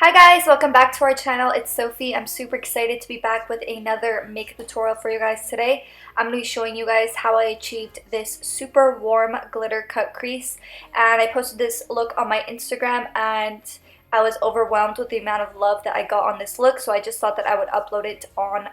Hi guys, welcome back to our channel. It's Sophie. I'm super excited to be back with another makeup tutorial for you guys today. I'm going to be showing you guys how I achieved this super warm glitter cut crease, and I posted this look on my Instagram and I was overwhelmed with the amount of love that I got on this look, so I just thought that I would upload it on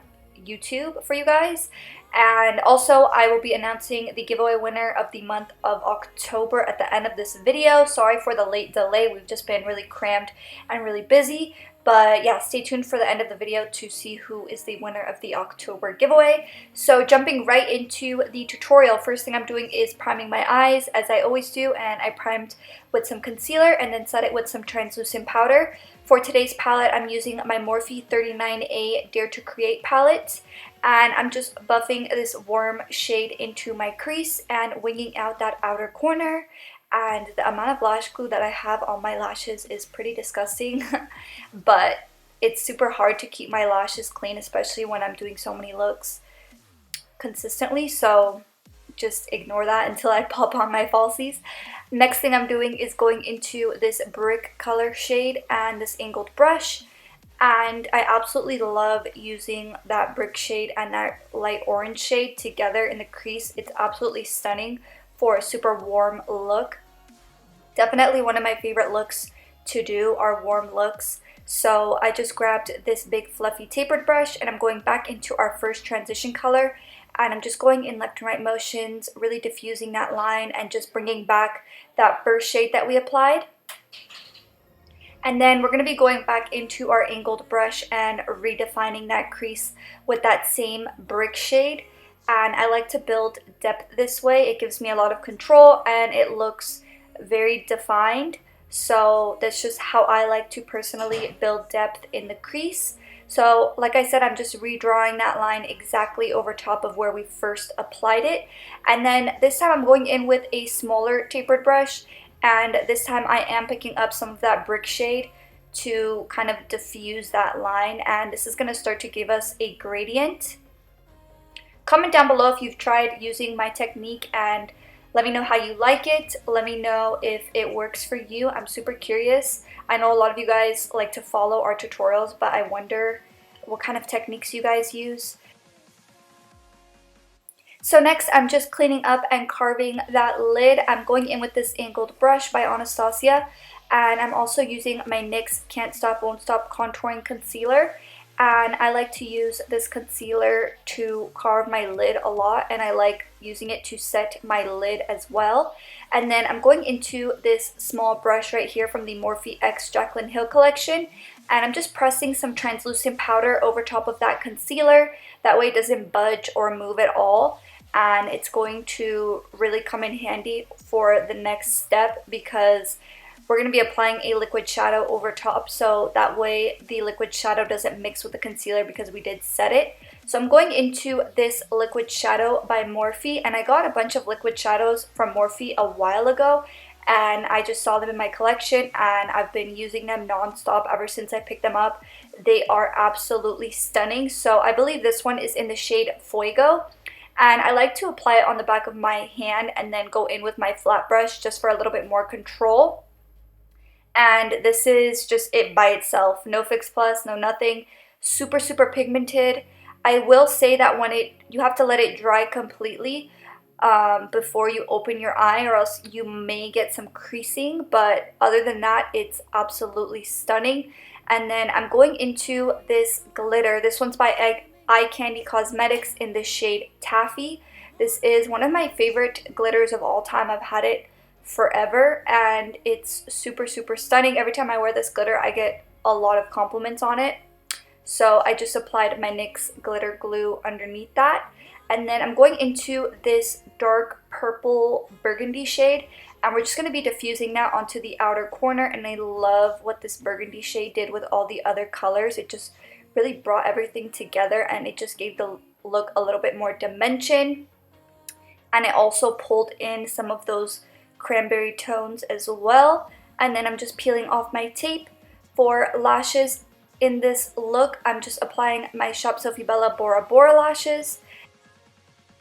YouTube for you guys. And also I will be announcing the giveaway winner of the month of October at the end of this video. Sorry for the late delay, we've just been really crammed and really busy, but yeah, stay tuned for the end of the video to see who is the winner of the October giveaway. So jumping right into the tutorial, first thing I'm doing is priming my eyes as I always do, and I primed with some concealer and then set it with some translucent powder. For today's palette, I'm using my Morphe 39A Dare to Create palette, and I'm just buffing this warm shade into my crease and winging out that outer corner. And the amount of lash glue that I have on my lashes is pretty disgusting, but it's super hard to keep my lashes clean, especially when I'm doing so many looks consistently, so just ignore that until I pop on my falsies. Next thing I'm doing is going into this brick color shade and this angled brush, and I absolutely love using that brick shade and that light orange shade together in the crease. It's absolutely stunning for a super warm look. Definitely one of my favorite looks to do are warm looks. So I just grabbed this big fluffy tapered brush and I'm going back into our first transition color, and I'm just going in left and right motions, really diffusing that line and just bringing back that first shade that we applied. And then we're going to be going back into our angled brush and redefining that crease with that same brick shade. And I like to build depth this way. It gives me a lot of control and it looks very defined. So that's just how I like to personally build depth in the crease. So like I said, I'm just redrawing that line exactly over top of where we first applied it. And then this time I'm going in with a smaller tapered brush, and this time I am picking up some of that brick shade to kind of diffuse that line, and this is going to start to give us a gradient. Comment down below if you've tried using my technique and let me know how you like it. Let me know if it works for you. I'm super curious. I know a lot of you guys like to follow our tutorials, but I wonder what kind of techniques you guys use. So next, I'm just cleaning up and carving that lid. I'm going in with this angled brush by Anastasia, and I'm also using my NYX Can't Stop Won't Stop contouring concealer. And I like to use this concealer to carve my lid a lot, and I like using it to set my lid as well. And then I'm going into this small brush right here from the Morphe X Jaclyn Hill collection, and I'm just pressing some translucent powder over top of that concealer. That way it doesn't budge or move at all, and it's going to really come in handy for the next step because we're going to be applying a liquid shadow over top, so that way the liquid shadow doesn't mix with the concealer because we did set it. So I'm going into this liquid shadow by Morphe, and I got a bunch of liquid shadows from Morphe a while ago, and I just saw them in my collection and I've been using them non-stop ever since I picked them up. They are absolutely stunning. So I believe this one is in the shade Fuego, and I like to apply it on the back of my hand and then go in with my flat brush just for a little bit more control. And this is just it by itself, no Fix Plus, no nothing, super pigmented. I will say that when you have to let it dry completely before you open your eye, or else you may get some creasing, but other than that, it's absolutely stunning. And then I'm going into this glitter. This one's by Eye Candy Cosmetics in the shade Taffy. This is one of my favorite glitters of all time. I've had it forever and it's super stunning. Every time I wear this glitter I get a lot of compliments on it, so I just applied my NYX glitter glue underneath that. And then I'm going into this dark purple burgundy shade, and we're just going to be diffusing that onto the outer corner. And I love what this burgundy shade did with all the other colors. It just really brought everything together and it just gave the look a little bit more dimension, and it also pulled in some of those cranberry tones as well. And then I'm just peeling off my tape. For lashes in this look, I'm just applying my Shop Sophie Bella Bora lashes.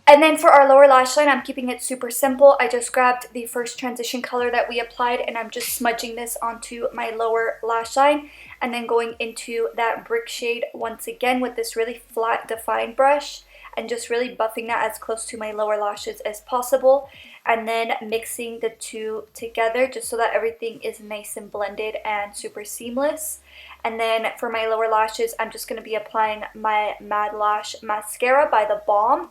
And then for our lower lash line, I'm keeping it super simple. I just grabbed the first transition color that we applied and I'm just smudging this onto my lower lash line. and then going into that brick shade once again with this really flat defined brush and just really buffing that as close to my lower lashes as possible, and then mixing the two together just so that everything is nice and blended and super seamless. And then for my lower lashes, I'm just going to be applying my Mad Lash Mascara by The Balm.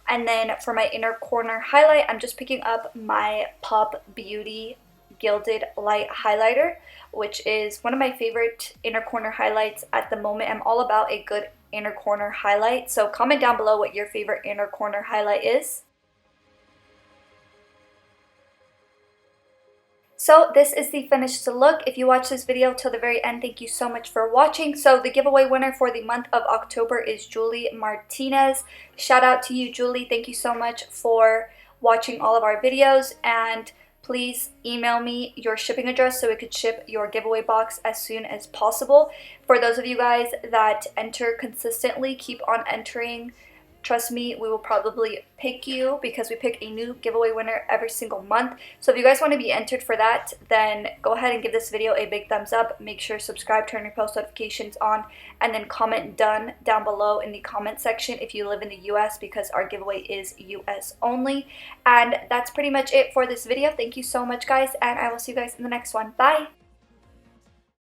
And then for my inner corner highlight, I'm just picking up my Pop Beauty Gilded Light Highlighter, which is one of my favorite inner corner highlights at the moment. I'm all about a good inner corner highlight, so comment down below what your favorite inner corner highlight is. So this is the finished look. If you watched this video till the very end, thank you so much for watching. So the giveaway winner for the month of October is Julie Martinez. Shout out to you, Julie. Thank you so much for watching all of our videos, and please email me your shipping address so we could ship your giveaway box as soon as possible. For those of you guys that enter consistently, keep on entering. Trust me, we will probably pick you because we pick a new giveaway winner every single month. So if you guys want to be entered for that, then go ahead and give this video a big thumbs up. Make sure to subscribe, turn your post notifications on, and then comment done down below in the comment section if you live in the US, because our giveaway is US only. And that's pretty much it for this video. Thank you so much, guys, and I will see you guys in the next one. Bye!